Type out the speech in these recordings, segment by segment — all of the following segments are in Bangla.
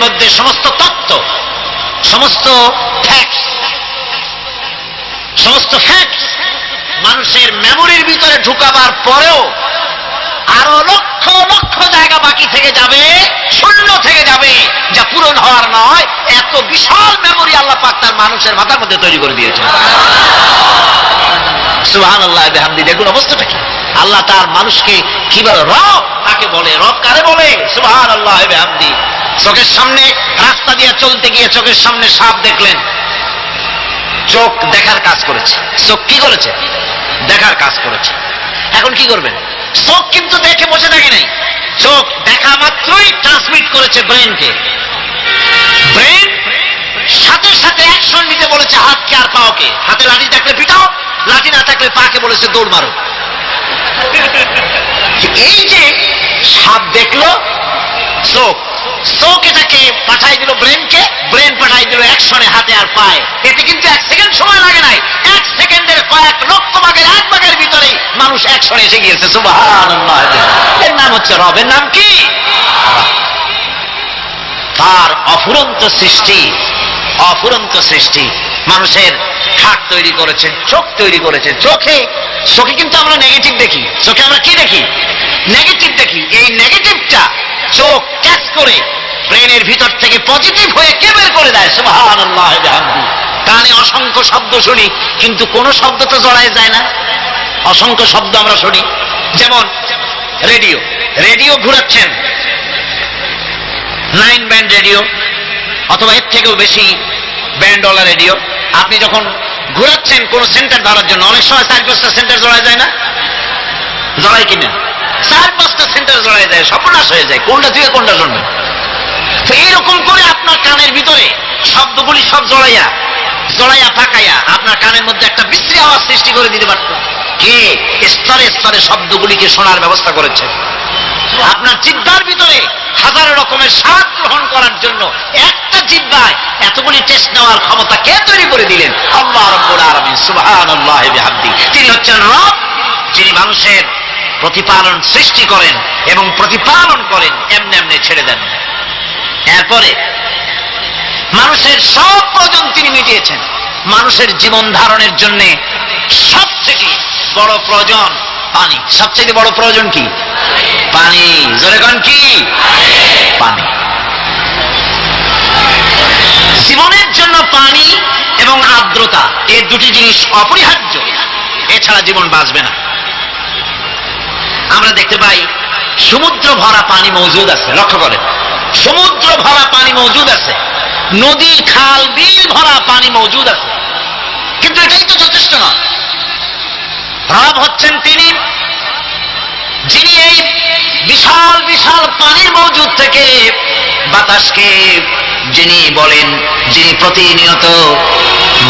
মধ্যে সমস্ত তত্ত্ব, সমস্ত ফ্যাক্টস মানুষের মেমোরির ভিতরে ঢুকাবার পরেও আরো লক্ষ লক্ষ জায়গা বাকি থেকে যাবে, শূন্য থেকে যাবে, যা পূরণ হওয়ার নয়। এত বিশাল মেমোরি আল্লাহ পাক তার মানুষের মাথার মধ্যে তৈরি করে দিয়েছেন। সুবহানাল্লাহ বিহামদি। দেখুন অবস্থাটা কি। আল্লাহ তার মানুষকে কি বলে? রব তাকে বলে। রব কারে বলে? সুবহানাল্লাহ বিহামদি। চোখের সামনে রাস্তা দিয়ে চলতে গিয়ে চোখের সামনে সাপ দেখলেন, চোখ দেখার কাজ করেছে। চোখ কি করেছে? দেখার কাজ করেছে। এখন কি করবেন? চোখ কিন্তু দেখে বসে থাকে নাই, চোখ দেখা মাত্রই ট্রান্সমিট করেছে ব্রেনকে। ব্রেন সাথে সাথে অ্যাকশন নিতে বলেছে হাতকে আর পাওকে। হাতে লাঠি থাকলে পিটাও, লাঠি না থাকলে পাকে বলেছে দৌড় মারো। এই যে সাপ দেখলো, চোখ এটাকে পাঠাই দিল ব্রেনকে, ব্রেন পাঠাই দিল অ্যাকশনে হাতে আর পায়ে। এতে কিন্তু 1 সেকেন্ড সময় লাগে নাই, 1 সেকেন্ডের কয়েক লক্ষ ভাগের 1 ভাগের ভিতরে মানুষ অ্যাকশনে এসে গিয়েছে। সুবহানাল্লাহ। এর নাম হচ্ছে রবের নাম কি? তার অফুরন্ত সৃষ্টি, অফুরন্ত সৃষ্টি। মানুষের হাত তৈরি করেছেন, চোখ তৈরি করেছেন। চোখে কিন্তু আমরা নেগেটিভ দেখি। চোখে আমরা কি দেখি? নেগেটিভ দেখি। এই নেগেটিভটা চোখ ক্যাচ করে ব্রেনের ভিতর থেকে পজিটিভ হয়ে কে বের করে দেয়? সুবহানাল্লাহ বিহামদি। কানে অসংখ্য শব্দ শুনি, কিন্তু কোন শব্দ তো জড়ায় যায় না। অসংখ্য শব্দ আমরা শুনি। যেমন রেডিও, রেডিও ঘুরাচ্ছেন, 9 ব্যান্ড রেডিও অথবা এর থেকেও বেশি ব্যান্ডওয়ালা রেডিও। আপনি যখন ঘুরাচ্ছেন কোন সেন্টার ধরার জন্য, অনেক সময় 4-5টা সেন্টার জড়ায় যায় না? জড়ায় কিনা? 4-5টা সেন্টার জড়ায় যায়, সর্বনাশ হয়ে যায়। কোনটা থেকে কোনটা শুনবে? তো এইরকম করে আপনার কানের ভিতরে শব্দগুলি সব জড়াইয়া ফাঁকাইয়া আপনার কানের মধ্যে একটা বিশ্রী আওয়াজ সৃষ্টি করে দিতে পারত। কে? স্তরে স্তরে শব্দগুলিকে শোনার ব্যবস্থা করেছে। আপনার জিহ্বার ভিতরে হাজার রকমের স্বাদ গ্রহণ করার জন্য একটা জিহ্বায় এতগুলি টেস্ট নেওয়ার ক্ষমতা কে তৈরি করে দিলেন? আল্লাহ রাব্বুল আলামিন। সুবহানাল্লাহ বিহামদি। তিনি হচ্ছেন রব, যিনি মানুষের প্রতিপালন সৃষ্টি করেন এবং প্রতিপালন করেন, এমনি এমনি ছেড়ে দেন। এরপরে মানুষের সব প্রয়োজন তিনি মিটিয়েছেন। মানুষের জীবন ধারণের জন্য সবচেয়ে বড় প্রয়োজন পানি। সবচেয়ে বড় প্রয়োজন কি? পানি। জোরে কোন কি? পানি। জীবনের জন্য পানি এবং আর্দ্রতা, এই দুটি জিনিস অপরিহার্য। এছাড়া জীবন বাঁচবে না। আমরা দেখতে পাই সমুদ্র ভরা পানি মজুদ আছে। লক্ষ্য করেন, সমুদ্র ভরা পানি মজুদ আছে, নদী খাল বিল ভরা পানি মজুদ আছে। কিন্তু এটাই তো যথেষ্ট নয়। রব হচ্ছেন তিনি, যিনি এই বিশাল বিশাল পানির মজুদ থেকে বাতাসকে যিনি বলেন, যিনি প্রতিনিয়ত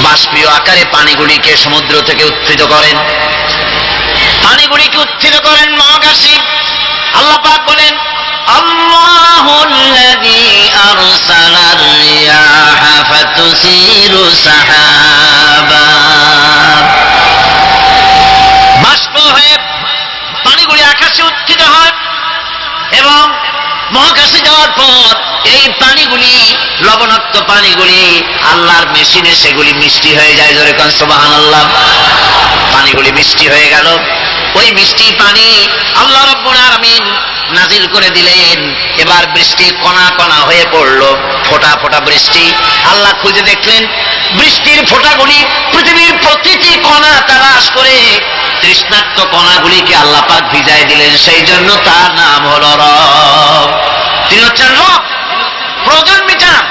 বাষ্পীয় আকারে পানিগুলিকে সমুদ্র থেকে উত্থিত করেন, পানিগুলিকে উত্থিত করেন মহাকাশে। আল্লাহ পাক বলেন, আল্লাহুল্লাযী আরসালার রিয়াহা ফাতুসিরু সাহাবা। বাষ্প হয়ে পানিগুলি আকাশে উত্থিত হয় এবং মহাকাশে যাওয়ার পর এই পানিগুলি, লবণাক্ত পানিগুলি আল্লাহর মেশিনে সেগুলি মিষ্টি হয়ে যায়। জোরে কোন সুবহানাল্লাহ। পানিগুলি মিষ্টি হয়ে গেল। ওই মিষ্টি পানি আল্লাহ রাব্বুল আলামিন নাজিল করে দিলেন। এবার বৃষ্টি কণা কণা হয়ে পড়লো, ফোঁটা ফোঁটা বৃষ্টি। আল্লাহ খুঁজে দেখলেন বৃষ্টির ফোঁটাগুলি পৃথিবীর প্রতিটি কণা তালাশ করে তৃষ্ণার্ত কণাগুলিকে আল্লাহ পাক ভিজায় দিলেন। সেই জন্য তার নাম হলো রব। তিনি হচ্ছেন রব, প্রয়োজন মিটান।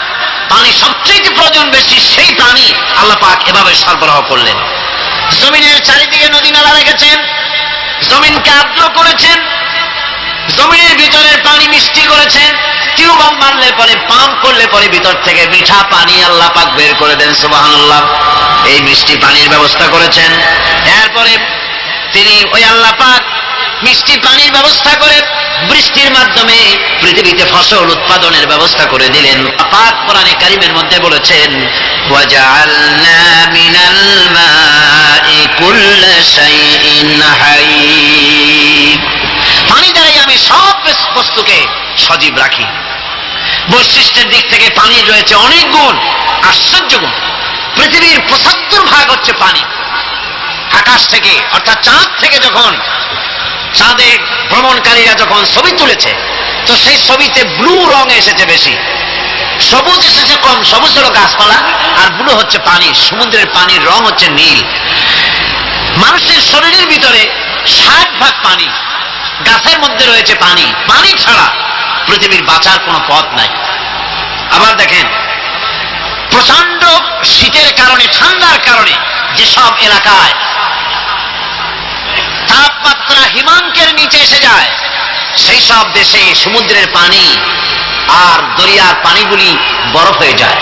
পানি সবচেয়ে প্রয়োজন বেশি, সেই পানি আল্লাহ পাক এভাবে সরবরাহ করলেন। জমিনের চারিদিকে নদী নালা রেখেছেন, জমিনকে আর্দ্র করেছেন, জমিনের ভিতরের পানি মিষ্টি করেছেন। টিউবওয়েল মারলে পরে, পাম্প করলে পরে ভিতর থেকে মিঠা পানি আল্লাহ পাক বের করে দেন। সুবহানাল্লাহ। এই মিষ্টি পানির ব্যবস্থা করেছেন। এরপরে তিনি ওই আল্লাহ পাক মিষ্টি পানির ব্যবস্থা করে বৃষ্টির মাধ্যমে পৃথিবীতে ফসল উৎপাদনের ব্যবস্থা করে দিলেন। পাক কোরআনে কারীমের মধ্যে বলেছেন, ওয়াজআলনা মিনাল মাই কুল্লা শাইইন হাই। পানি দ্বারাই আমি সব বস্তুকে সজীব রাখি। বৈশিষ্ট্যের দিক থেকে পানির রয়েছে অনেক গুণ, আশ্চর্য গুণ। পৃথিবীর ৭৫% হচ্ছে পানি। আকাশ থেকে অর্থাৎ চাঁদ থেকে যখন চাঁদে ভ্রমণকারীরা যখন ছবি তুলেছে, তো সেই ছবিতে ব্লু রং এসেছে বেশি, সবুজ এসেছে কম। সবুজ হলো গাছপালা, আর ব্লু হচ্ছে পানি। সমুদ্রের পানির রং হচ্ছে নীল। মানুষের শরীরের ভিতরে ৬০% পানি, গাছের মধ্যে রয়েছে পানি। পানি ছাড়া পৃথিবীর বাঁচার কোনো পথ নাই। আবার দেখেন, প্রচন্ড শীতের কারণে, ঠান্ডার কারণে যেসব এলাকায় তাপমাত্রা হিমাঙ্কের নিচে এসে যায়, সেই সব দেশে সমুদ্রের পানি আর দরিয়ার পানিগুলি বরফ হয়ে যায়।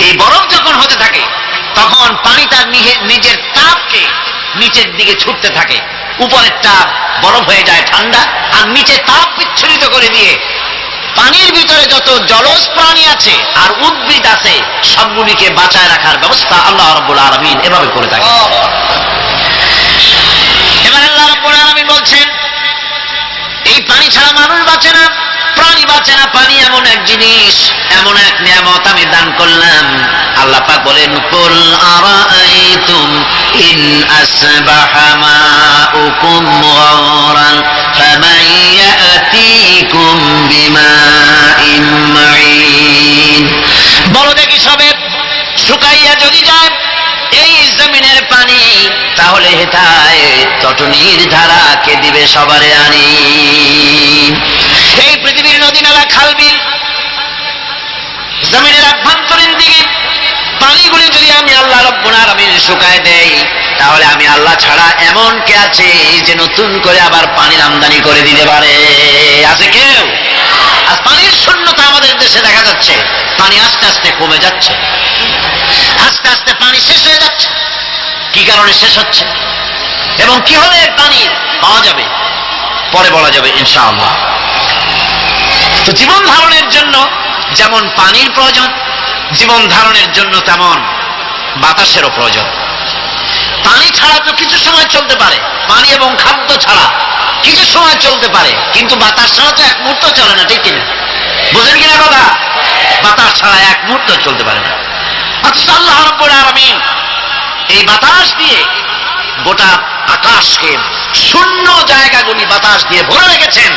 এই বরফ যখন হতে থাকে, তখন পানি তার নিজের তাপকে নিচের দিকে ছুটতে থাকে। উপরের তাপ বরফ হয়ে যায় ঠান্ডা, আর নিচে তাপ বিচ্ছুরিত করে দিয়ে পানির ভিতরে যত জলজ প্রাণী আছে আর উদ্ভিদ আছে, সবগুলিকে বাঁচায় রাখার ব্যবস্থা আল্লাহ রাব্বুল আলামিন এভাবে করে থাকে। এবার আল্লাহ রাব্বুল আলামিন বলছেন, এই পানি ছাড়া মানুষ বাঁচে না, প্রাণী বাঁচে না। পানি এমন এক জিনিস, এমন এক নিয়ামত আমি দান করলাম। আল্লাহ পাক বলেন, কুল আরাআইতুম ইন আসবাহা মাউকুম গাওরান ফামান ইয়াতিকুম বিমাইন মাইন। বলো দেখি, সবে শুকাইয়া যদি যায় এই জমিনের পানি, তাহলে হেথায় তটনির ধারা কে দিবে সবারে আনি। এই পৃথিবীর নদী নালা খাল বিল জমিনের আভ্যন্তরীণ দিকে পানিগুলি যদি আমি আল্লাহ রাব্বুল আলামিন শুকায় দেই, তাহলে আমি আল্লাহ ছাড়া এমন কে আছে যে নতুন করে আবার পানির আমদানি করে দিতে পারে? আছে কেউ? আজ পানির শূন্যতা আমাদের দেশে দেখা যাচ্ছে। পানি আস্তে আস্তে কমে যাচ্ছে, আস্তে আস্তে পানি শেষ হয়ে যাচ্ছে। কি কারণে শেষ হচ্ছে এবং কি হলে পানি পাওয়া যাবে পরে বলা যাবে ইনশাআল্লাহ। তো জীবন ধারণের জন্য যেমন পানির প্রয়োজন, জীবন ধারণের জন্য তেমন বাতাসেরও প্রয়োজন। পানি ছাড়া তো কিছু সময় চলতে পারে, পানি এবং খাদ্য ছাড়া কিছু সময় চলতে পারে, কিন্তু বাতাস ছাড়া তো এক মুহূর্ত চলে না, ঠিক কিনা? বুঝেন কিনা কথা? বাতাস ছাড়া এক মুহূর্ত চলতে পারে না। অথচ আল্লাহ রাব্বুল আলামিন এই বাতাস দিয়ে গোটা আকাশকে, শূন্য জায়গাগুলি বাতাস দিয়ে ভরে রেখেছেন,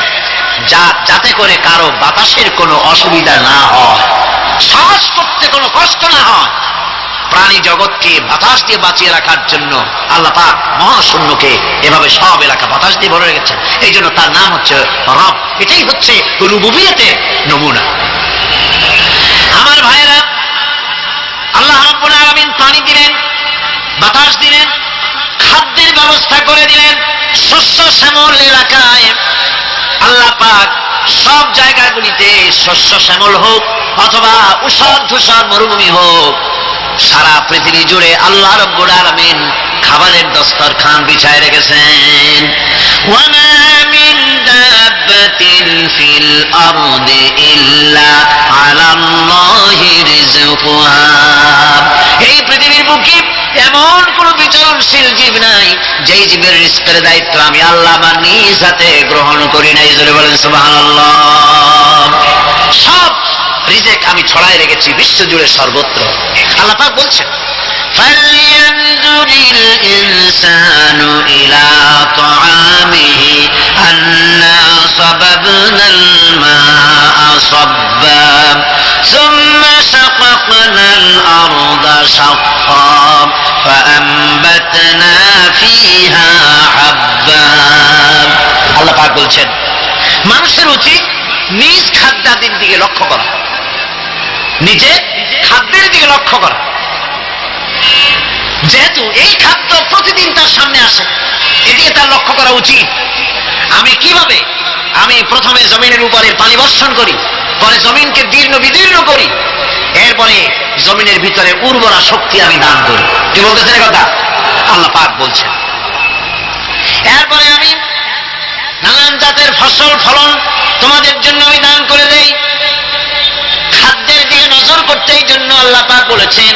যাতে করে কারো বাতাসের কোনো অসুবিধা না হয়, শ্বাস করতে কোনো কষ্ট না হয়। প্রাণী জগৎকে বাতাস দিয়ে বাঁচিয়ে রাখার জন্য আল্লাহ পাক মহাশূন্যকে এভাবে সব এলাকা বাতাস দিয়ে ভরে রেখেছেন। এই জন্য তার নাম হচ্ছে রব। এটাই হচ্ছে রুবুবিয়তের নমুনা। আমার ভাইয়েরা, আল্লাহ রাব্বুল আলামিন পানি দিলেন, বাতাস দিলেন, খাদ্যের ব্যবস্থা করে দিলেন। শস্য শ্যামল এলাকায় আল্লাহ পাক সব জায়গাগুলিতে শস্য শ্যামল হোক অথবা উষর ধূসর মরুভূমি হোক, সারা পৃথিবী জুড়ে আল্লাহ রাব্বুল আলামিন খাবারের দস্তরখান বিছায় রেখেছেন। ওয়ামা মিন দাব্বাতিন ফিল আরদি ইল্লা আলাল্লাহি রিজকুহা। এই পৃথিবীর বুকে এমন কোন বিচরণশীল জীব নাই যেই জীবের রিজকের দায়িত্ব আমি আল্লাহ আমার নিজ হাতে গ্রহণ করি নাই। জোরে বলেন সুবহানাল্লাহ। সব রিজেক আমি ছড়াই রেখেছি বিশ্ব জুড়ে সর্বত্র। আল্লাহ পাক বলছেন, ফালইয়ানজুরিল ইনসানু ইলা তাআমিহি আন্না সাবাবনাল মা'a সাব্বা সুম্মা শাকাকনাল আরদা শাক্কা ফাআমবাতনা ফিহা হাব্বা। আল্লাহ পাক বলছেন, মানুষের উচিত নিজ খাদ্যাদির দিকে লক্ষ্য করা, নিজের খাদ্যের দিকে লক্ষ্য করা। যেহেতু এই খাদ্য প্রতিদিন তার সামনে আসে, এদিকে তার লক্ষ্য করা উচিত। আমি কিভাবে, আমি প্রথমে জমিনের উপরে পানি বর্ষণ করি, পরে জমিনকে দীর্ণ বিদীর্ণ করি, এরপরে জমিনের ভিতরে উর্বরা শক্তি আমি দান করি। কি বলতেছেন কথা? আল্লাহ পাক বলছেন। এরপরে আমি নানান জাতের ফসল ফলন তোমাদের জন্য আমি দান করে দেই। খাদ্যের দিকে নজর করতে এই জন্য আল্লাহ পাক বলেছেন,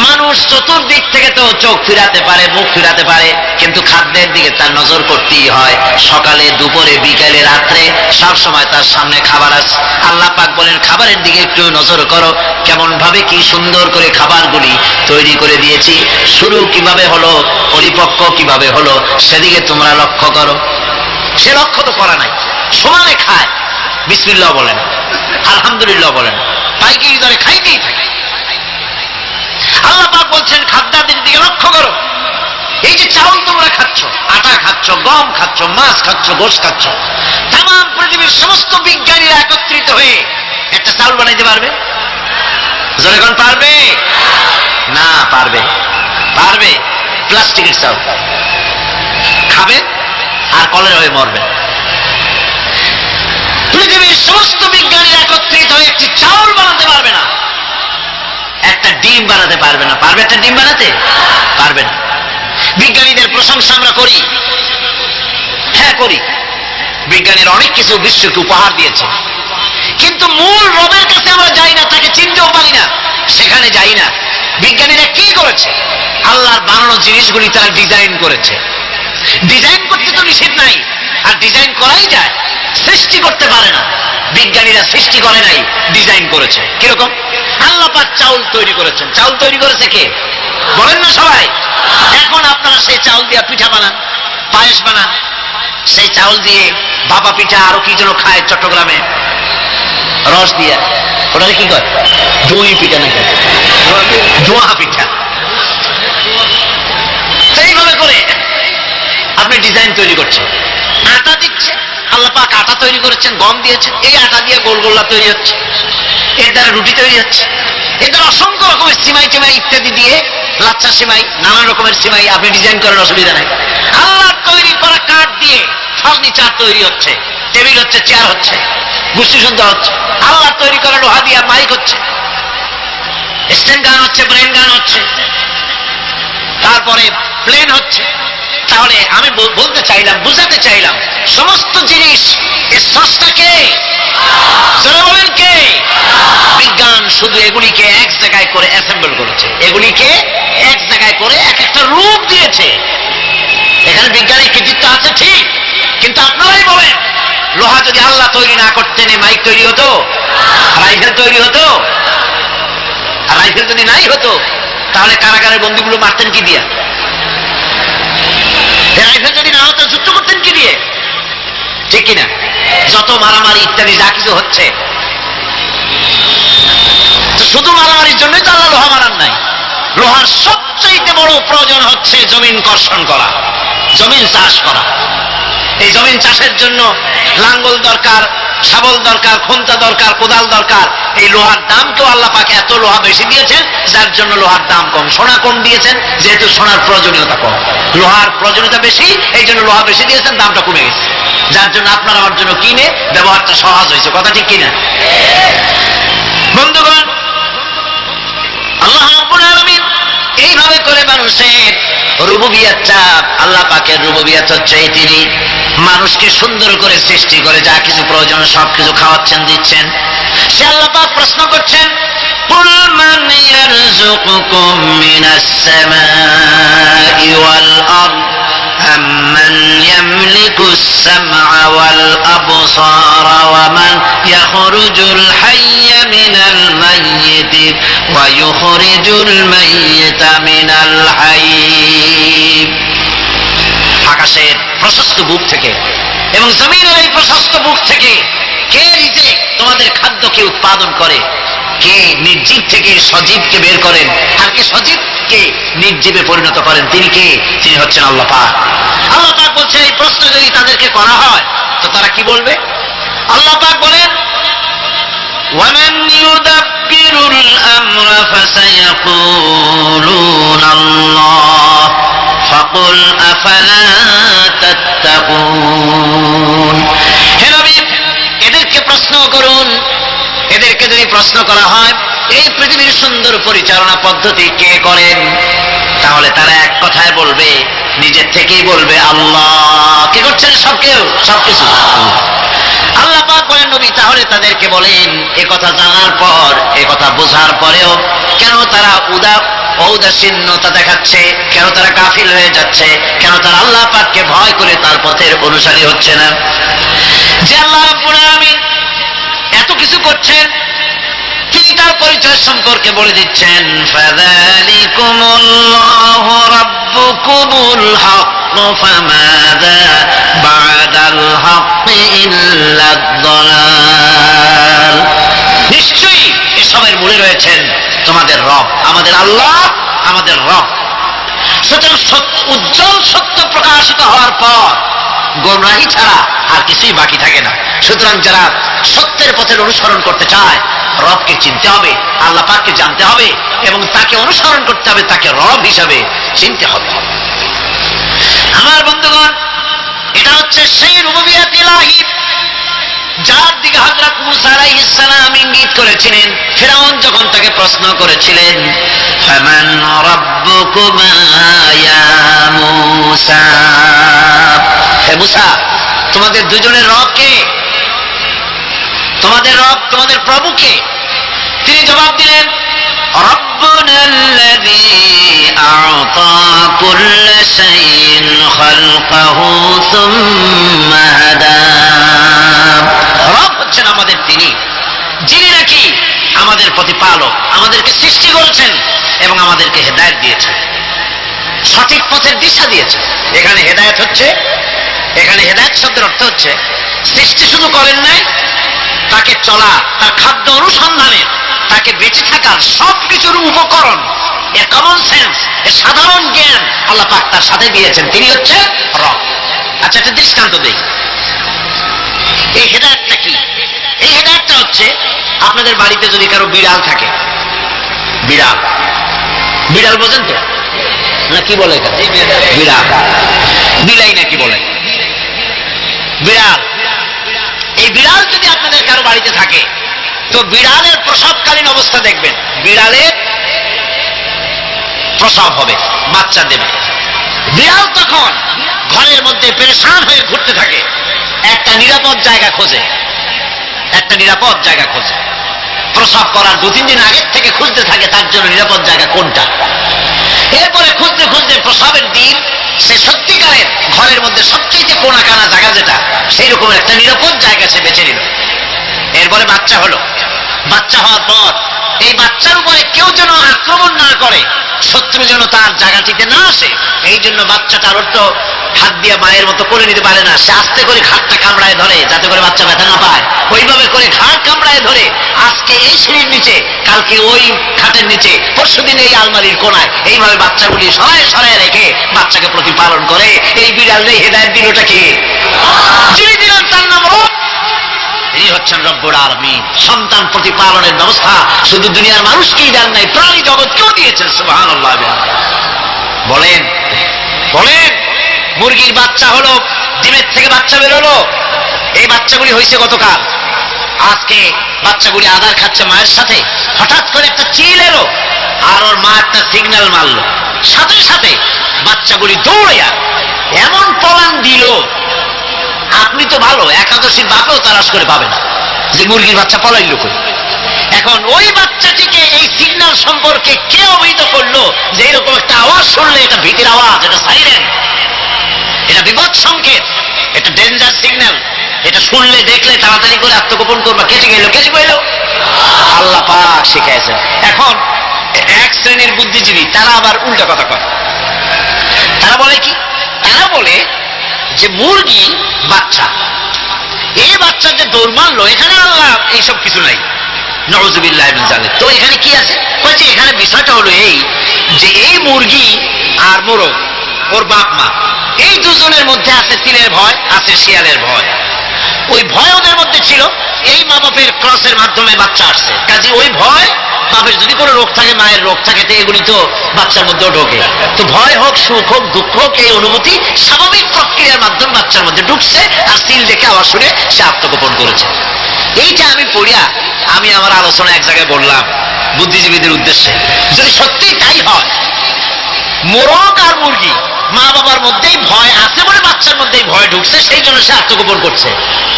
মানুষ চতুর্দিক থেকে তো চোখ ফিরাতে পারে, মুখ ফিরাতে পারে, কিন্তু খাদ্যের দিকে তার নজর করতেই হয়। সকালে, দুপুরে, বিকালে, রাত্রে সব সময় তার সামনে খাবার আছে। আল্লাহ পাক বলেন খাবারের দিকে একটু নজর করো, কেমন ভাবে কি সুন্দর করে খাবারগুলি তৈরি করে দিয়েছি, শুরু কিভাবে হলো, পরিপক্ক কিভাবে হলো, সেদিকে তোমরা লক্ষ্য করো। সে লক্ষ্য তো করা নাই, সমানে খায়, বিসমিল্লাহ বলেন, আলহামদুলিল্লাহ বলেন, পাইকারি দরে খাইতেই থাকে। আল্লাহ পাক বলছেন খাদ্যাদির দিকে লক্ষ্য করো। এই যে চাউল তোমরা খাচ্ছ, আটা খাচ্ছ, গম খাচ্ছ, মাছ খাচ্ছ, গোশ খাচ্ছ, তাম পৃথিবীর সমস্ত বিজ্ঞানীরা একত্রিত হয়ে একটা চাউল বানাইতে পারবে? যখন পারবে না, পারবে? পারবে? প্লাস্টিকের চাউল খাবে আর কলেরা হয়ে মরবে। পৃথিবীর সমস্ত বিজ্ঞানীরা একত্রিত হয়ে একটি চাউল বানাতে পারবে না, একটা ডিম বানাতে পারবে না। পারবে একটা ডিম বানাতে? পারবে না। বিজ্ঞানীদের প্রশংসা আমরা করি, হ্যাঁ করি, বিজ্ঞানীরা অনেক কিছু বিশ্বকে উপহার দিয়েছে, কিন্তু মূল রবের কাছে আমরা যাই না, তাকে চিনতেও পারি না, সেখানে যাই না। বিজ্ঞানীরা কি করেছে? আল্লাহর বানানো জিনিসগুলি তারা ডিজাইন করেছে। ডিজাইন করতে তো নিষেধ নাই, আর ডিজাইন করাই যায়, সৃষ্টি করতে পারে না। বিজ্ঞানীরা সৃষ্টি করে নাই, ডিজাইন করেছে। কিরকম? আল্লাহ পাক চাউল তৈরি করেছেন। চাউল তৈরি করেছে কে? বলেন না সবাই। এখন আপনারা সেই চাউল দিয়ে পিঠা বানান, পায়েস বানান, সেই চাউল দিয়ে বাবা পিঠা, আরো কি যেন খায় চট্টগ্রামে, রস দিয়ে, ওটা কি কয়? দই পিঠা নাকি, দোয়া পিঠা। সেইভাবে করে আপনি ডিজাইন তৈরি করছেন। আটা দিচ্ছে, আল্লাহ পাক আটা তৈরি করেছেন, গম দিয়েছেন, এই আটা দিয়ে গোলগোল্লা তৈরি হচ্ছে, এর দ্বারা রুটি তৈরি হচ্ছে, এর দ্বারা অসংখ্য রকমের সিমাই টিমাই ইত্যাদি দিয়ে, লাচ্ছা সিমাই, নানান রকমের সিমাই আপনি ডিজাইন করেন, অসুবিধা নাই। আল্লাহর তৈরি করা কাঠ দিয়ে ফার্নিচার তৈরি হচ্ছে, টেবিল হচ্ছে, চেয়ার হচ্ছে, গুষ্টি শুদ্ধ হচ্ছে। আল্লাহর তৈরি করা লোহা দিয়ে মাইক হচ্ছে, স্ট্যান্ড গান হচ্ছে, ব্রেন গান হচ্ছে, তারপরে প্লেন হচ্ছে। তাহলে আমি বলতে চাইলাম, বুঝাতে চাইলাম, সমস্ত জিনিস এর স্রষ্টা কে? বলেন কে? বিজ্ঞান শুধু এগুলিকে এক জায়গায় করে অ্যাসেম্বল করেছে, এগুলিকে এক জায়গায় করে এক একটা রূপ দিয়েছে। এখানে বিজ্ঞানের কৃতিত্ব আছে ঠিক, কিন্তু আপনারাই বলেন লোহা যদি আল্লাহ তৈরি না করতেন, মাইক তৈরি হতো, রাইফেল তৈরি হতো? আর রাইফেল যদি নাই হতো, তাহলে কারাগারের বন্দীগুলো মারতেন কি দিয়া? রাইফেল যদি না হতো, যুদ্ধ করতেন কি দিয়ে? ঠিক কিনা? যত মারামারি ইত্যাদি যা কিছু হচ্ছে, শুধু মারামারির জন্যই তো আল্লাহ লোহা মারান নাই। লোহার সবচেয়ে বড় প্রয়োজন হচ্ছে জমিন কর্ষণ করা, জমিন চাষ করা। এই জমিন চাষের জন্য লাঙ্গল দরকার, শাবল দরকার, খুন্তা দরকার, কোদাল দরকার। এই লোহার দামকেও আল্লাহ পাক এত লোহা বেশি দিয়েছেন, যার জন্য লোহার দাম কম। সোনা কম দিয়েছেন, যেহেতু সোনার প্রয়োজনীয়তা কম, লোহার প্রয়োজনীয়তা বেশি, এই জন্য লোহা বেশি দিয়েছেন, দামটা কমে গেছে, যার জন্য আপনার আমার জন্য কিনে ব্যবহারটা সহজ হয়েছে। কথা ঠিক কিনা? বন্ধুগণ, আল্লাহ রাব্বুল আলামিন এইভাবে করে মানুষের রুবুবিয়ত চাপ, আল্লাহ পাকের রুবুবিয়ত হচ্ছে তিনি মানুষকে সুন্দর করে সৃষ্টি করে যা কিছু প্রয়োজন সবকিছু খাওয়াচ্ছেন, দিচ্ছেন। সে আল্লাহ পাক প্রশ্ন করছেন, কুল মান ইয়ারযুকুকুম মিনাস সামাই ওয়াল আরদ আম্মান ইয়ামলিকুস সামআ ওয়াল আবসারা ওয়া মান ইয়াখরুজুল হাইয়্যা মিনাল মাইয়িতি ওয়া ইউখরিজুল মাইয়িতা মিনাল হাইয়্য। আকাশের প্রশস্ত বুক থেকে এবং জমিনের এই প্রশস্ত বুক থেকে কে রিজিক তোমাদের খাদ্যকে উৎপাদন করে? কে নির্জীব থেকে সজীবকে বের করেন? আর কে সজীবকে নির্জীবে পরিণত করেন? তিনি কে? তিনি হচ্ছেন আল্লাহ পাক। আল্লাহ পাক বলছেন, এই প্রশ্ন যদি তাদেরকে করা হয় তো তারা কি বলবে? আল্লাহ পাক বলেন, وَمَنْ يُدَبِّرُ الْأَمْرَ فَسَيَقُولُونَ اللَّهُ فَقُلْ أَفَلَا تَتَّقُونَ। হে নবী, এদেরকে প্রশ্ন করুন। এদেরকে যদি প্রশ্ন করা হয় এই পৃথিবীর সুন্দর পরিচালনা পদ্ধতি কে করেন, তাহলে তারা এক কথায় বলবে, নিজের থেকেই বলবে আল্লাহ। কে করছেন? সবকিছু আল্লাহ পাক বলেন, নবী তাহলে তাদেরকে বলেন, এ কথা জানার পর, এ কথা বোঝার পরেও কেন তারা ঔদাসীন্যতা দেখাচ্ছে, কেন তারা কাফির হয়ে যাচ্ছে, কেন তারা আল্লাহ পাককে ভয় করে তার পথের অনুসারী হচ্ছে না? যে আল্লাহ রাব্বুল আলামিন এত কিছু করছেন, তিনি তার পরিচয় সম্পর্কে বলে দিচ্ছেন, ফাযালিকুমুল্লাহু রাব্বুকুমুল হক ফামাযা বা'দাল হক ইল্লাদ দালাল। নিশ্চয়ই এসবের মূলে রয়েছেন তোমাদের রব, আমাদের আল্লাহ, আমাদের রব। সুতরাং উজ্জ্বল সত্য প্রকাশিত হওয়ার পর গোমরাহি ছাড়া আর কিছুই বাকি থাকে না। সুতরাং যারা সত্যের পথের অনুসরণ করতে চায়, রবকে চিনতে হবে, আল্লাহ পাককে জানতে হবে এবং তাকে অনুসরণ করতে হবে, তাকে রব হিসাবে চিনতে হবে। আমার বন্ধুগণ, এটা হচ্ছে সেই রুবুবিয়ত ইলাহি যার দিকে হযরত মুসা আলাইহিস সালাম ইঙ্গিত করেছিলেন ফিরআউন যখন তাকে প্রশ্ন করেছিলেন, ফামান রাব্বুকুমা ইয়া মুসা, হে মুসা, তোমাদের দুজনের রব কে? তোমাদের রব, তোমাদের প্রভু কে? তিনি জবাব দিলেন, রব্বুনাল্লাযী আ'তা কুল্লা শাইইন খালকাহু সুম্মা হাদা। রব হচ্ছেন আমাদের তিনি, যিনি নাকি আমাদের প্রতিপালক, আমাদেরকে সৃষ্টি করেছেন এবং আমাদেরকে হেদায়েত দিয়েছেন, সঠিক পথের দিশা দিয়েছেন। এখানে হেদায়েত হচ্ছে, এখানে হেদায়েত শব্দের অর্থ হচ্ছে সৃষ্টি শুধু করেন নাই, তাকে চলা, তার খাদ্য অনুসন্ধানের, তাকে বেঁচে থাকার সবকিছুর উপকরণ, এর কমন সেন্স, এর সাধারণ জ্ঞান আল্লাহ পাক তার সাথে দিয়েছেন। তিনি হচ্ছে রব। আচ্ছা, একটা দৃষ্টান্ত দেই। এই হেদায়েতটা কি? এই হেদায়েতটা হচ্ছে, আপনাদের বাড়িতে যদি কারো বিড়াল থাকে, বিড়াল, বিড়াল বোঝেন তো না? কি বলে এটা? বিড়াল, বিলাই নাকি বলে? বিড়াল। এই বিড়াল যদি আপনাদের কারো বাড়িতে থাকে, তো বিড়ালের প্রসবকালীন অবস্থা দেখবেন, বিড়ালের প্রসব হবে, বাচ্চা দেবে। বিড়াল তখন ঘরের মধ্যে পেরেশান হয়ে ঘুরতে থাকে, একটা নিরাপদ জায়গা খোঁজে, একটা নিরাপদ জায়গা খোঁজে। প্রসব করার 2-3 দিন আগের থেকে খুঁজতে থাকে তার জন্য নিরাপদ জায়গা কোনটা। এরপরে খুঁজতে খুঁজতে প্রসবের দিন সে সত্যিকারের ঘরের মধ্যে সবচেয়ে কোনা কানা জায়গা যেটা, সেই রকম একটা নিরাপদ জায়গা সে বেছে নিল। এরপরে বাচ্চা হলো। বাচ্চা হওয়ার পর এই বাচ্চার উপরে কেউ যেন আক্রমণ না করে, শত্রু যেন তার জায়গাটিতে না আসে, এই জন্য বাচ্চাটার তো হাত দিয়ে মায়ের মতো করে নিতে পারে না, সে আস্তে করে ঘাটটা কামড়ায় ধরে যাতে করে বাচ্চা ব্যথা না পায়। ওইভাবে করে ঘাট কামড়ায় ধরে, আজকে এই সিঁড়ির নিচে, কালকে ওই খাটের নিচে, পরশুদিন এই আলমারির কোনায়, এইভাবে বাচ্চাগুলি সরায় সরায় রেখে বাচ্চাকে প্রতিপালন করে। এই বিড়াল হেদায়েত দিলটা কি? যিনি দিলেন তার নাম রব। তিনি হচ্ছেন রব্বুল আলামিন। সন্তান প্রতিপালনের ব্যবস্থা শুধু দুনিয়ার মানুষকেই দেন নাই, প্রাণী জগৎকেও দিয়েছেন। সুবহানাল্লাহ। বলেন বলেন, মুরগির বাচ্চা হলো, ডিমের থেকে বাচ্চা বেরোলো, এই বাচ্চাগুলি হয়েছে গতকাল। আজকে বাচ্চাগুলি আদার খাচ্ছে মায়ের সাথে, হঠাৎ করে একটা চিল এলো আর ওর মা একটা সিগন্যাল মারলো, সাথে সাথে বাচ্চাগুলি দৌড়াইয়া এমন পলান দিল, আপনি তো ভালো একাদশীর বাপেও তালাশ করে পাবেন যে মুরগির বাচ্চা পলাইল কই। এখন ওই বাচ্চাটিকে এই সিগন্যাল সম্পর্কে কে অবহিত করলো যে এরকম একটা আওয়াজ শুনলে, এটা ভীতির আওয়াজ, এটা সাইরেন, এটা বিপদ সংকেত, এটা ডেঞ্জার সিগন্যাল, এটা শুনলে দেখলে তাড়াতাড়ি করে আত্মগোপন করবা। কে শিখাইলো? কে শিখাইলো? আল্লাহ পাক শিখাইছেন। এখন এক শ্রেণীর বুদ্ধিজীবী তারা আবার উল্টা কথা কয়। তারা বলে কি? তারা বলে যে মুরগি বাচ্চা, এই বাচ্চা যে দৌড় মারলো, এখানে আল্লাহ এইসব কিছু নাই, নাউযুবিল্লাহি মিন যালিক। তো এখানে কি আছে? বলছে এখানে বিষয়টা হলো এই যে এই মুরগি আর মোরগ, ওর বাপ মা, এই দুজনের মধ্যে আছে তিলের ভয়, আছে শিয়ালের ভয়। ওই ভয় ওদের মধ্যে ছিল, এই মা বাপের ক্রসের মাধ্যমে বাচ্চা আসছে, কাজে ওই ভয়, বাপের যদি কোনো রোগ থাকে, মায়ের রোগ থাকে, তো এগুলি তো বাচ্চার মধ্যেও ঢোকে। তো ভয় হোক, সুখ হোক, দুঃখ হোক, এই অনুভূতি স্বাভাবিক প্রক্রিয়ার মাধ্যমে বাচ্চার মধ্যে ঢুকছে, আর সিল দেখে আওয়াজ শুনে সে আত্মগোপন করেছে। এইটা আমি পড়িয়া আমি আমার আলোচনা এক জায়গায় বললাম বুদ্ধিজীবীদের উদ্দেশ্যে, যদি সত্যি তাই হয়, মোরগ আর মুরগি মা বাবার মধ্যেই ভয় আছে বলে বাচ্চার মধ্যেই ভয় ঢুকছে, সেই জন্য সে আত্মগোপন করছে।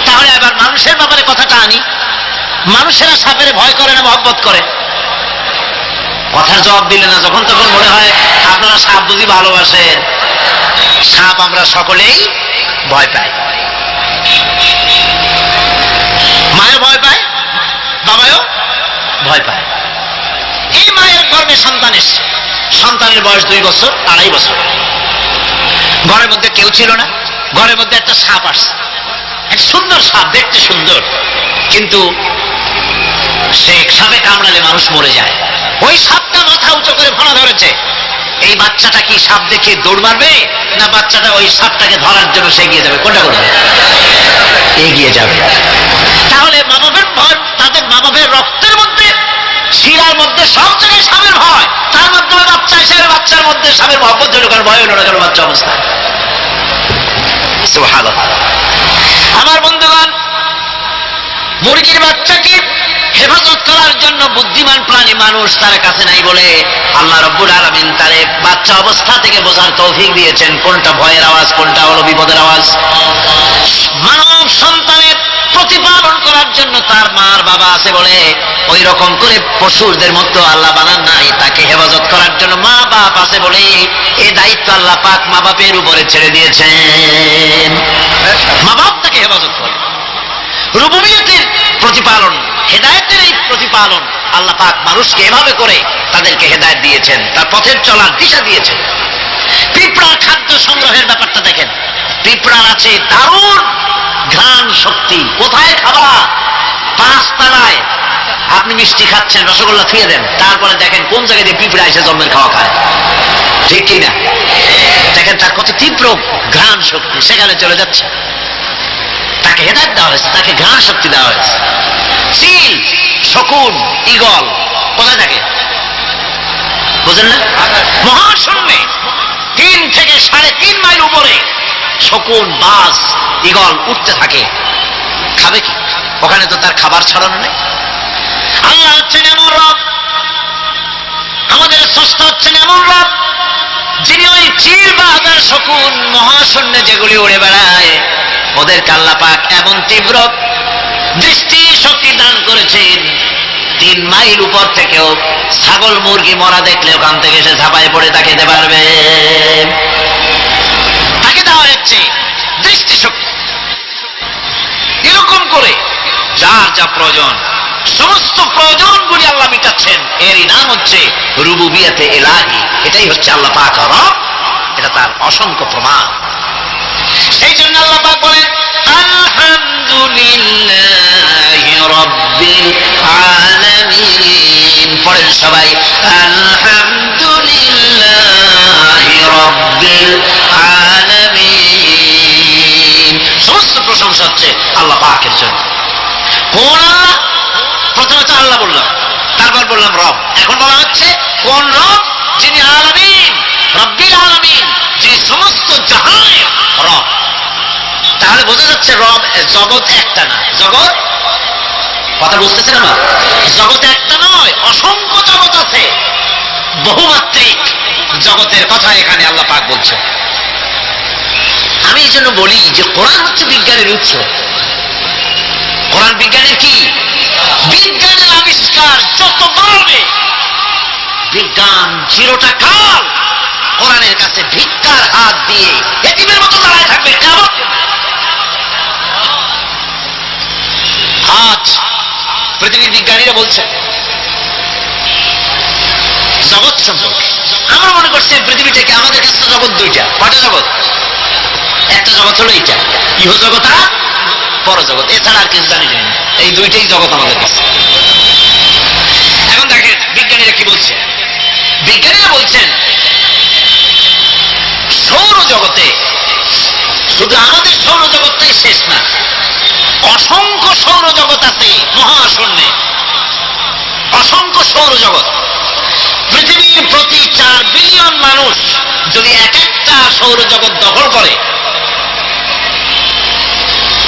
তাহলে এবার মানুষের ব্যাপারে কথাটা আনি, মানুষেরা সাপের ভয় করে না মহব্বত করে? কথার জবাব দিলে না, যখন তখন মনে হয় আপনারা সাপ বুঝি ভালোবাসেন। সাপ আমরা সকলেই ভয় পাই। মায়ের ভয় পায়, বাবাও ভয় পায়। এই মায়ের গর্ভে সন্তান এসছে, সন্তানের বয়স 2 বছর 2.5 বছর। ঘরের মধ্যে কেউ ছিল না, ঘরের মধ্যে একটা সাপ আসছে, একটা সুন্দর সাপ, দেখতে সুন্দর, কিন্তু সে সাপে কামড়ালে মানুষ মরে যায়। ওই সাপটা মাথা উঁচু করে ফোনা ধরেছে। এই বাচ্চাটা কি সাপ দেখে দৌড় মারবে, না বাচ্চাটা ওই সাপটাকে ধরার জন্য সে এগিয়ে যাবে? কোনটা করবে? এগিয়ে যাবে। তাহলে মা বাবার ভয়, তাদের মা বাবার রক্তের মধ্যে, শিরার মধ্যে সব জায়গায় সাপের ভয়, তার মাধ্যমে বাচ্চা হিসেবে বাচ্চার মধ্যে সাপের মহব্বত হলো, কারণ ভয় হলো না কেন বাচ্চা অবস্থায়। সুবহানাল্লাহ। আমার বন্ধুগণ, মুরগির বাচ্চাকে হেফাজত করার জন্য বুদ্ধিমান প্রাণী মানুষ তার কাছে নাই বলে আল্লাহ রাব্বুল আলামিন তারে বাচ্চা অবস্থা থেকে বোঝার তৌফিক দিয়েছেন কোনটা ভয়ের আওয়াজ, কোনটা হলো বিপদের আওয়াজ। মানব সন্তানের প্রতিপালন করার জন্য তার মার বাবা আছে বলে ওই রকম করে পশুদের মতো আল্লাহ বানান নাই। তাকে হেফাজত করার জন্য মা বাপ আছে বলে এই দায়িত্ব আল্লাহ পাক মা বাপের উপরে ছেড়ে দিয়েছেন। মা বাপ তাকে হেফাজত করে। রুবুবিয়তের প্রতিপালন, হেদায়েতের এই প্রতিপালন আল্লাহ পাক মানুষকে এভাবে করে তাদেরকে হেদায়েত দিয়েছেন, তার পথের চলার দিশা দিয়েছেন। পিঁপড়ার খাদ্য সংগ্রহের ব্যাপারটা দেখেন। পিঁপড়ার আছে দারুণ ঘ্রাণ শক্তি। কোথায় খাবা? 5 তলায়। আপনি মিষ্টি খাচ্ছেন, রসগোল্লা থুয়ে দেন, তারপরে দেখেন কোন জায়গায় দিয়ে পিঁপড়া এসে জন্মের খাওয়া খায়, ঠিক কিনা? দেখেন তার কত তীব্র ঘ্রাণ শক্তি, সেখানে চলে যাচ্ছে। তাকে হেদায়েত দেওয়া হয়েছে, তাকে ঘ্রাণ শক্তি দেওয়া হয়েছে। চিল, শকুন, ঈগল কোথায় থাকে বুঝেন না? মহাশূন্যে 3 থেকে 3.5 মাইল উপরে শকুন, বাজ, ঈগল উঠতে থাকে। খাবে কি? ওখানে তো তার খাবার ছড়ানো নেই। আল্লাহ হচ্ছেন এমন রব, আমাদের স্রষ্টা হচ্ছেন এমন রব, যিনি ওই চিল, বাজ আর শকুন মহাশূন্যে যেগুলি উড়ে বেড়ায় ওদেরকে আল্লাহ পাক এমন তীব্র দৃষ্টি শক্তি দান করেছেন, 3 মাইল উপর থেকেও ছাগল মুরগি মরা দেখলে ওখান থেকে সে ঝাঁপায় পড়ে তাকে খেতে পারবে। তাকে দেওয়া হচ্ছে দৃষ্টি শক্তি। এরকম করে যার যা প্রয়োজন, সমস্ত প্রয়োজনগুলি আল্লাহ মিটাচ্ছেন। এরই নাম হচ্ছে রুবুবিয়তে ইলাহি। এটাই হচ্ছে আল্লাহ পাক রব, এটা তার অসংখ্য প্রমাণ। সেই জন্য আল্লাহ পাক বলেন আলহামদুলিল্লাহি রাব্বিল আলামিন। পড়েন সবাই আলহামদুলিল্লাহি রাব্বিল আলামিন। সমস্ত প্রশংসা হচ্ছে আল্লাহ পাকের জন্য। কোন আল্লাহ? প্রথমে তো আল্লাহ বললাম, তারপর বললাম রব, এখন বলা হচ্ছে কোন রব? যিনি আলামিন, রব্বিল আলামিন, যিনি সমস্ত জাহানের রব। তাহলে বোঝা যাচ্ছে রব, জগৎ একটা না। জগৎ, কথা বুঝতেছেন আমার? জগৎ একটা নয়, অসংখ্য জগৎ আছে, বহুমাত্রিক জগতের কথা এখানে আল্লাহ পাক বলছে। আমি এই জন্য বলি যে কোরআন হচ্ছে বিজ্ঞানের উৎস। কোরআন বিজ্ঞানের কি? বিজ্ঞানের আবিষ্কার যত বাড়বে, বিজ্ঞান চিরটা কাল কোরআনের কাছে ভিক্ষার হাত দিয়ে এতিমের মতো দাঁড়ায় থাকবে। কেমন আজ পৃথিবীর বিজ্ঞানীরা বলছে জগৎ সম্পর্কে, আমরা মনে করছি পৃথিবীটাকে, আমাদের কাছে জগৎ 2টা। কয়টা জগৎ? একটা জগৎ হলো এইটা, ইহজগৎ আর পরজগৎ, এছাড়া আর কিছু জানি না। এই 2টাই জগৎ আমাদের কাছে। এখন দেখেন বিজ্ঞানীরা কি বলছে। বিজ্ঞানীরা বলছেন সৌরজগতে শুধু আমাদের সৌরজগৎটাই শেষ না, অসংখ্য সৌরজগৎ আছে মহাশূন্যে, অসংখ্য সৌরজগৎ। পৃথিবীর প্রতি 4 বিলিয়ন মানুষ যদি এক একটা সৌরজগৎ দখল করে,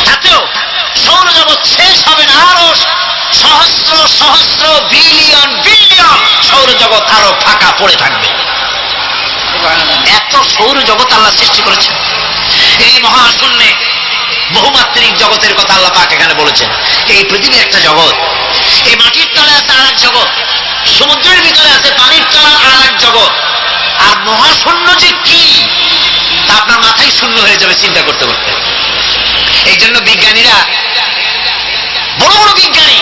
তাতেও সৌরজগৎ শেষ হবে না। আরো সহস্র সহস্র বিলিয়ন বিলিয়ন সৌরজগৎ আরো ফাঁকা পড়ে থাকবে। এত সৌরজগৎ আল্লাহ সৃষ্টি করেছেন। এই মহাশূন্যে বহুমাত্রিক জগতের কথা আল্লাহ পাক এখানে বলেছেন। এই পৃথিবী একটা জগৎ, এই মাটির তলে আছে আর এক জগৎ, সমুদ্রের ভিতরে আছে পানির তলার আর এক জগৎ, আর মহাশূন্য যে কি তা আপনার মাথায় শূন্য হয়ে যাবে চিন্তা করতে করতে। এই জন্য বিজ্ঞানীরা, বড় বড় বিজ্ঞানী,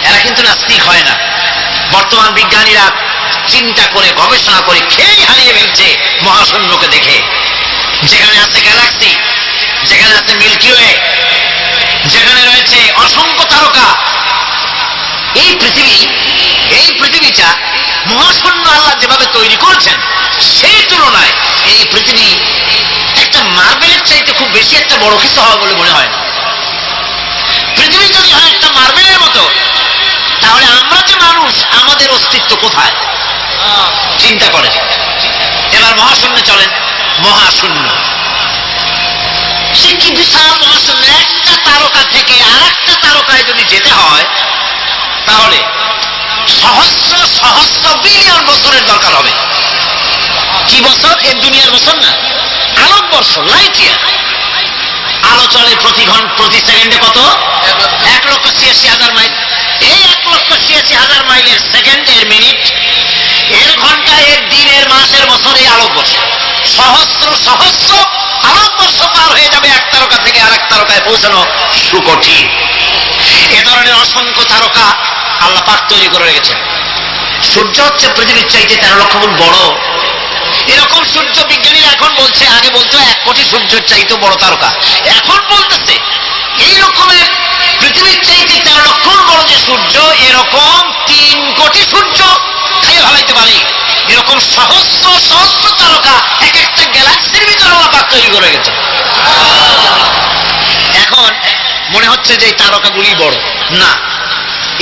এরা কিন্তু নাস্তিক হয় না। বর্তমান বিজ্ঞানীরা চিন্তা করে গবেষণা করে খেয়ে হারিয়ে ফেলছে মহাশূন্যকে দেখে, যেখানে আছে গ্যালাক্সি, যেখানে আছে মিল্কি ওয়ে, যেখানে রয়েছে অসংখ্য তারকা। এই পৃথিবীটা মহাশূন্য আল্লাহ যেভাবে তৈরি করেছেন সেই তুলনায় এই পৃথিবী একটা মার্বেলের চাইতে খুব বেশি একটা বড় কিছু হওয়া বলে মনে হয় না। পৃথিবী যদি হয় একটা মার্বেলের মতো, তাহলে আমরা যে মানুষ, আমাদের অস্তিত্ব কোথায় চিন্তা করেন। এবার মহাশূন্যে চলেন, মহাশূন্য সে কি বিশাল মহাশূন্য। একটা তারকা থেকে আর একটা তারকায় যদি যেতে হয় তাহলে সহস্র সহস্র বিলিয়ন বছরের দরকার হবে। কি বছর? এর দুনিয়ার বছর না, আলোকবর্ষ, লাইট ইয়ার। আলো চলে প্রতি সেকেন্ডে কত? 1,86,000 মাইল। এই 1,86,000 মাইলের সেকেন্ড, এর মিনিট, এর ঘন্টা, এর দিন, এর মাস, এর বছর, এই আলোকবর্ষ। সহস্র সহস্র আলোকবর্ষ পার হয়ে যাবে এক তারকা থেকে আরেক তারকায় পৌঁছানো সুকঠিন। এ ধরনের অসংখ্য তারকা আল্লাহ পাক তৈরি করে রেখেছেন। সূর্য হচ্ছে পৃথিবীর চাইতে 13 লক্ষ গুণ বড়। এরকম সূর্য বিজ্ঞানীরা এখন বলছে, আগে বলতো 1 কোটি সূর্যের চাইতে বড় তারকা, এখন বলতেছে এই রকমের পৃথিবীর চাইতে 13 লক্ষ গুণ বড় যে সূর্য, এরকম 3 কোটি সূর্য খাইয়ে ভালাইতে পারে। এরকম সহস্র সহস্র তারকা এক একটা গ্যালাক্সির ভিতরে আল্লাহ পাক তৈরি করে গেছে। এখন মনে হচ্ছে যে এই তারকাগুলি বড় না,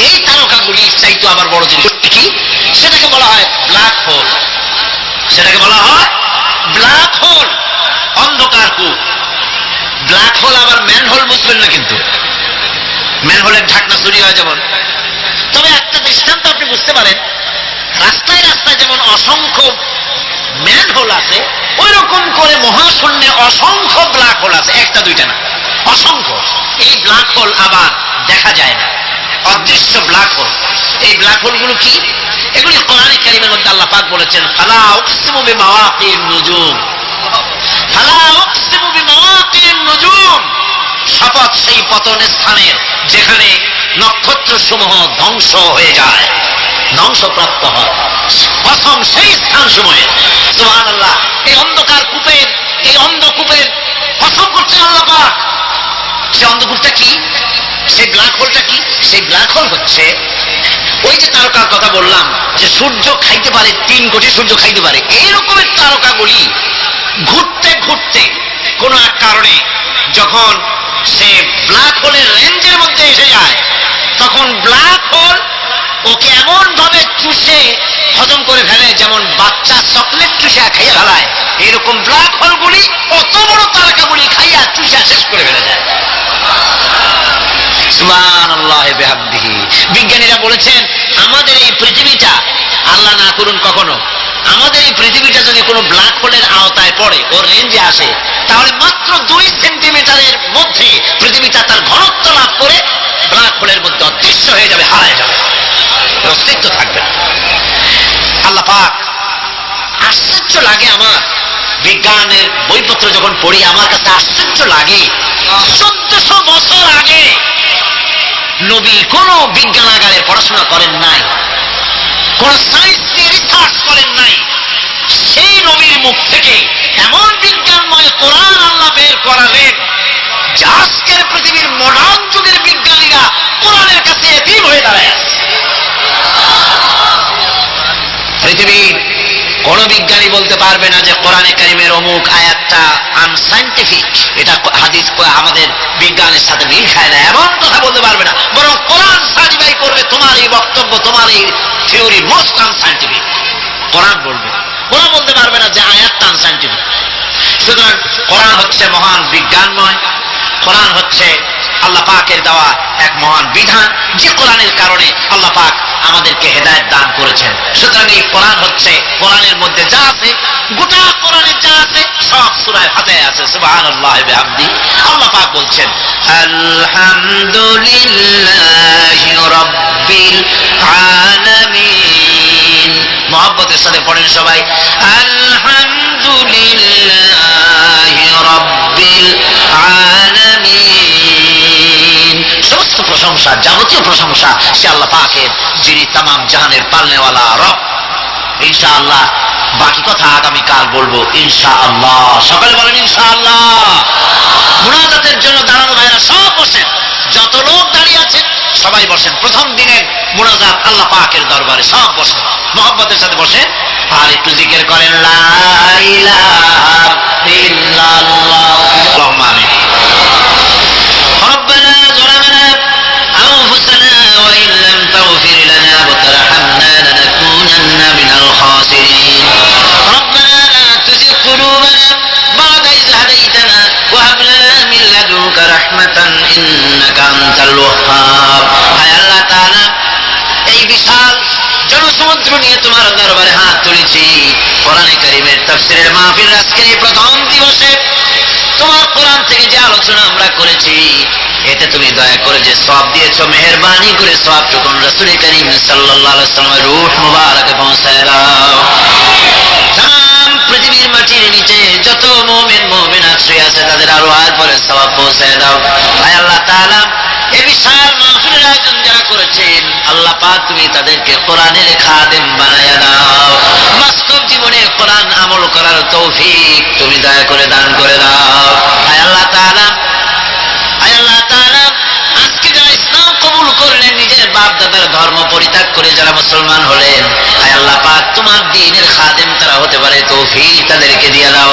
এই তারকাগুলির চাইতে আবার বড় জিনিস কি, সেটাকে বলা হয় ব্ল্যাক হোল। সেটাকে বলা হয় ব্ল্যাক হোল, অন্ধকার কূপ। ব্ল্যাক হোল আবার ম্যান হোল বুঝবেন না, কিন্তু ম্যান হোলের ঢাকনা চুরি হয় যেমন। তবে একটা দৃষ্টান্ত আপনি বুঝতে পারেন, রাস্তায় রাস্তায় যেমন অসংখ্য ম্যান হোল আছে, ওই রকম করে মহাশূন্যে অসংখ্য ব্ল্যাক হোল আছে, একটা দুইটা না, অসংখ্য। এই ব্ল্যাক হোল আবার দেখা যায় না, অদৃশ্য ব্ল্যাক হোল। এই ব্ল্যাক হোলগুলো কি? এগুলি কোরআনে কারীমের মধ্যে আল্লাহ পাক বলেছেন, ফালা উকসিমু বিমাওয়াকিন নুজুম, ফালা উকসিমু বিমাওয়াকিন নুজুম, শপথ সেই পতন স্থানের যেখানে নক্ষত্র সমূহ ধ্বংস হয়ে যায়, ধ্বংসপ্রাপ্ত হয়, কসম সেই স্থান সময়ে। সুবহানাল্লাহ। এই অন্ধকার কূপের, এই অন্ধকূপের কসম করছেন আল্লাহ পাক। সেই অন্ধকূপটা কি? সেই ব্ল্যাক হোলটা কি? সেই ব্ল্যাক হোল হচ্ছে ওই যে তারকার কথা বললাম যে সূর্য খাইতে পারে, 3 কোটি সূর্য খাইতে পারে, এই রকমের তারকাগুলি ঘুরতে ঘুরতে কোনো এক কারণে যখন সে ব্ল্যাক হোলের রেঞ্জের মধ্যে এসে যায়, তখন ব্ল্যাক হোল ওকে এমন ভাবে চুষে হজম করে ফেলে যেমন বাচ্চা চকলেট চুষা খাইয়া ফেলায়। এরকম ব্ল্যাক হোলগুলি অত বড় তারকাগুলি খাইয়া চুষা শেষ করে ফেলে যায়। সুবহানাল্লাহি বিহামদিহি। বিজ্ঞানীরা বলেছেন, আমাদের এই পৃথিবীটা, আল্লাহ না করুন কখনো, আমাদের এই পৃথিবীটা যদি কোনো ব্ল্যাক হোলের আওতায় পড়ে, ওর রেঞ্জে আসে, তাহলে মাত্র 2 সেন্টিমিটারের মধ্যে পৃথিবীটা তার ঘনত্ব লাভ করে ব্ল্যাক হোলের মধ্যে অদৃশ্য হয়ে যাবে, হারায় যাবে, অস্তিত্ব থাকবে না। আল্লাহ পাক, আশ্চর্য লাগে আমার বিজ্ঞানের বইপত্র যখন পড়ি, আমার কাছে আশ্চর্য লাগে 1400 বছর আগে নবী কোন বিজ্ঞানাগারে পড়াশোনা করেন নাই, কোন সায়েন্স নিয়ে রিসার্চ করেন নাই। সেই নবীর মুখ থেকে এমন বিজ্ঞানময় কোরআন আল্লাহ বের করালেন যে আজকের পৃথিবীর মডার্ন যুগের বিজ্ঞানীরা কোরআনের কাছে এতিম হয়ে দাঁড়ায় আছে। পৃথিবীর কোন বিজ্ঞানী বলতে পারবে না যে কোরআনে কারীমের অমুক আয়াতটা আনসাইন্টিফিক, এটা হাদিস আমাদের বিজ্ঞানের সাথে মিল খায় না, এমন কথা বলতে পারবে না। বরং কোরআন সার্টিফাই করবে তোমার এই বক্তব্য, তোমার এই থিওরি মোস্ট আনসাইন্টিফিক, কোরআন বলবে। ওরা বলতে পারবে না যে আয়াতটা আনসাইন্টিফিক। সুতরাং কোরআন হচ্ছে মহান বিজ্ঞানময়, কোরআন হচ্ছে আল্লাহ পাকের দেওয়া এক মহান বিধান, যে কোরআনের কারণে আল্লাহ পাক আমাদেরকে হেদায়েত দান করেছেন। সুতরাং এই কোরআন হচ্ছে, কোরআনের মধ্যে যা আছে, গোটা কোরআনে যা আছে সব সূরা ফাতিহা আছে। আছে। সুবহানাল্লাহি ওয়া বিহামদিহি। আল্লাহ পাক বলছেন আলহামদুলিল্লাহি রাব্বিল আলামিন। মুহাব্বতের সাথে পড়েন সবাই আলহামদুলিল্লাহি রাব্বিল আলামিন। সমস্ত প্রশংসা, যাবতীয় প্রশংসা সে আল্লাহ পাকের, যিনি তামাম জাহানের পালনেওয়ালা রব। ইনশাআল্লাহ বাকি কথা আগামীকাল বলবো ইনশাআল্লাহ। সকালে বলেন ইনশাআল্লাহ। মুনাজাতের জন্য দাঁড়ানো ভাইরা সব বসেন, যত লোক দাঁড়িয়ে আছেন সবাই বসেন। প্রথম দিনের মুনাজাত আল্লাহ পাকের দরবারে, সব বসেন, মুহাব্বতের সাথে বসেন আর একটু জিকির করেন লা ইলাহা ইল্লাল্লাহ। আল্লাহুম্মা আমিন। ربنا ظلمنا أنفسنا وإن لم تغفر لنا وترحمنا لنكونن من الخاسرين ربنا لا تزغ قلوبنا بعد إذ هديتنا وهب لنا من لدنك رحمة إنك أنت الوهاب। হায় আল্লাহ তাআলা, এই বিশাল জনসমুদ্র নিয়ে তোমার দরবারে হাত তুলেছি। কোরআনে কারীমের তাফসীরের মাহফিল আজকের এই প্রথম দিবসে তোমার কোরআন থেকে যে আলোচনা আমরা করেছি, এতে তুমি দয়া করে যে সওয়াব দিয়েছো, মেহেরবানি করে সওয়াবটুকু রাসূল করিম সাল্লাল্লাহু আলাইহি ওয়াসাল্লামের রূহ মুবারকে পৌঁছায় দাও। তাম পৃথিবীর মাটির নিচে যত মুমিন মুমিনাত শুয়ে আছে তাদের আরওয়াহ পরে সওয়াব পৌঁছায় দাও। হায় আল্লাহ তাআলা, এই বিশাল মাহফিলের আয়োজন যারা করেছেন আল্লাহ পাক তুমি তাদেরকে কোরআনের খাদেম বানায়া দাও। বাস্তব জীবনে কোরআন আমল করার তৌফিক তুমি দয়া করে দান করে দাও। হায় আল্লাহ তাআলা, হায় আল্লাহ তাআলা, আজকে যারা ইসলাম কবুল করলেন, নিজের বাপ দাদার ধর্ম পরিত্যাগ করে যারা মুসলমান হলেন, হায় আল্লাহ পাক তোমার দ্বীনের খাদেম তারা হতে পারে তৌফিক তাদেরকে দিয়ে দাও।